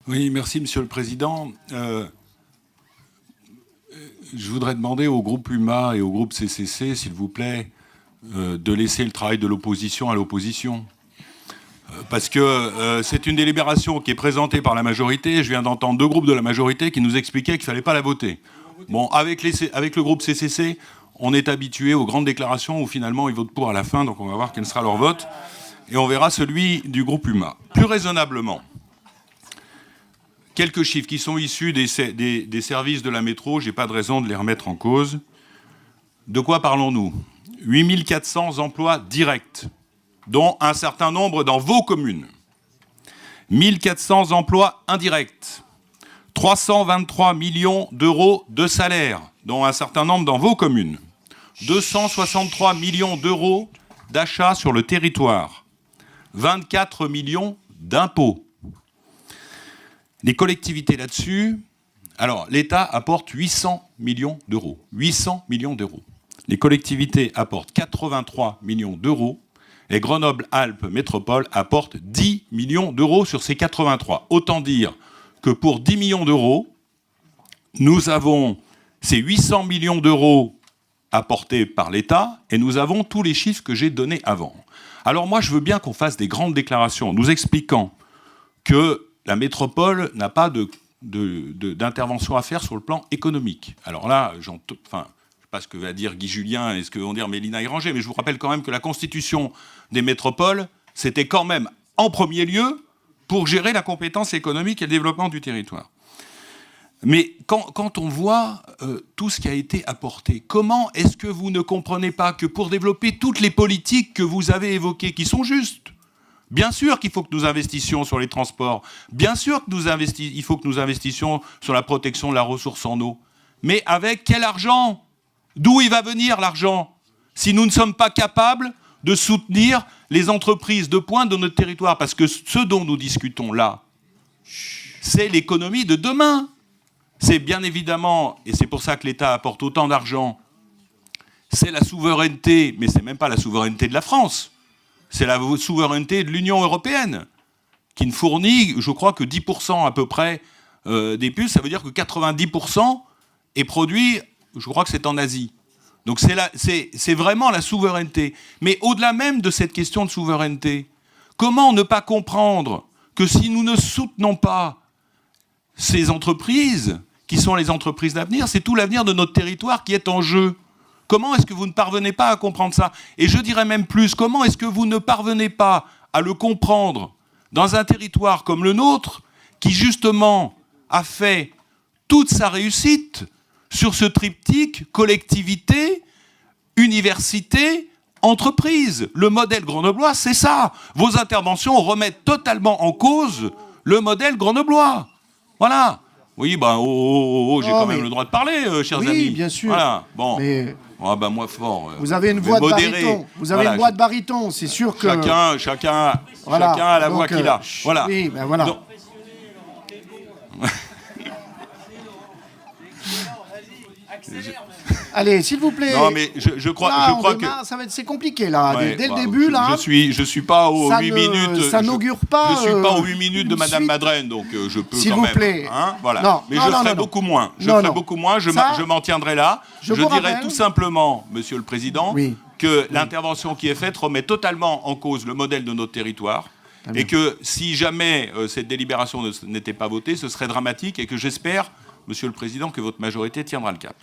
Oui, merci Monsieur le Président. Je voudrais demander au groupe UMA et au groupe CCC, s'il vous plaît, de laisser le travail de l'opposition à l'opposition. Parce que c'est une délibération qui est présentée par la majorité. Je viens d'entendre deux groupes de la majorité qui nous expliquaient qu'il ne fallait pas la voter. Bon, avec le groupe CCC, on est habitué aux grandes déclarations où finalement ils votent pour à la fin, donc on va voir quel sera leur vote. Et on verra celui du groupe UMA. Plus raisonnablement, quelques chiffres qui sont issus des services de la métro, je n'ai pas de raison de les remettre en cause. De quoi parlons-nous? 8400 emplois directs, dont un certain nombre dans vos communes. 1400 emplois indirects. 323 millions d'euros de salaire, dont un certain nombre dans vos communes. 263 millions d'euros d'achats sur le territoire. 24 millions d'impôts. Les collectivités là-dessus, alors l'État apporte 800 millions d'euros. 800 millions d'euros. Les collectivités apportent 83 millions d'euros et Grenoble-Alpes Métropole apporte 10 millions d'euros sur ces 83. Autant dire que pour 10 millions d'euros, nous avons ces 800 millions d'euros apportés par l'État et nous avons tous les chiffres que j'ai donnés avant. Alors moi, je veux bien qu'on fasse des grandes déclarations nous expliquant que la métropole n'a pas d'intervention à faire sur le plan économique. Alors là, je ne sais pas ce que va dire Guy Julien et ce que vont dire Mélina Iranger, mais je vous rappelle quand même que la constitution des métropoles, c'était quand même en premier lieu pour gérer la compétence économique et le développement du territoire. Mais quand on voit tout ce qui a été apporté, comment est-ce que vous ne comprenez pas que pour développer toutes les politiques que vous avez évoquées, qui sont justes, bien sûr qu'il faut que nous investissions sur les transports, bien sûr qu'il faut que nous investissions sur la protection de la ressource en eau, mais avec quel argent? D'où il va venir l'argent si nous ne sommes pas capables de soutenir les entreprises de pointe de notre territoire? Parce que ce dont nous discutons là, c'est l'économie de demain. C'est bien évidemment, et c'est pour ça que l'État apporte autant d'argent, c'est la souveraineté, mais ce n'est même pas la souveraineté de la France, c'est la souveraineté de l'Union européenne, qui ne fournit, je crois, que 10% à peu près des puces. Ça veut dire que 90% est produit, je crois que c'est en Asie. Donc c'est vraiment la souveraineté. Mais au-delà même de cette question de souveraineté, comment ne pas comprendre que si nous ne soutenons pas ces entreprises, qui sont les entreprises d'avenir, c'est tout l'avenir de notre territoire qui est en jeu. Comment est-ce que vous ne parvenez pas à comprendre ça? Et je dirais même plus, comment est-ce que vous ne parvenez pas à le comprendre dans un territoire comme le nôtre, qui justement a fait toute sa réussite sur ce triptyque collectivité, université, entreprise. Le modèle grenoblois, c'est ça. Vos interventions remettent totalement en cause le modèle grenoblois. Voilà. Oui, ben, j'ai quand même le droit de parler, chers amis. Oui, bien sûr. Voilà, bon. Mais... Ah ben, moi, fort. Vous avez une voix de baryton. Vous avez une voix de baryton, c'est sûr que... Chacun a la voix qu'il a. Voilà. Oui, ben voilà. Donc... Allez, s'il vous plaît. Non, mais je crois que c'est compliqué là. Ouais, dès le début là. Je suis pas aux 8 minutes. Ça n'augure pas. Je suis pas aux 8 minutes de Madame Madrène, donc je peux s'il quand vous même. plaît. Hein, voilà. Non, mais je ferai beaucoup moins. Je ferai beaucoup moins. Je m'en tiendrai là. Je dirais tout simplement, Monsieur le Président, que l'intervention qui est faite remet totalement en cause le modèle de notre territoire. Et que si jamais cette délibération n'était pas votée, ce serait dramatique et que j'espère, Monsieur le Président, que votre majorité tiendra le cap.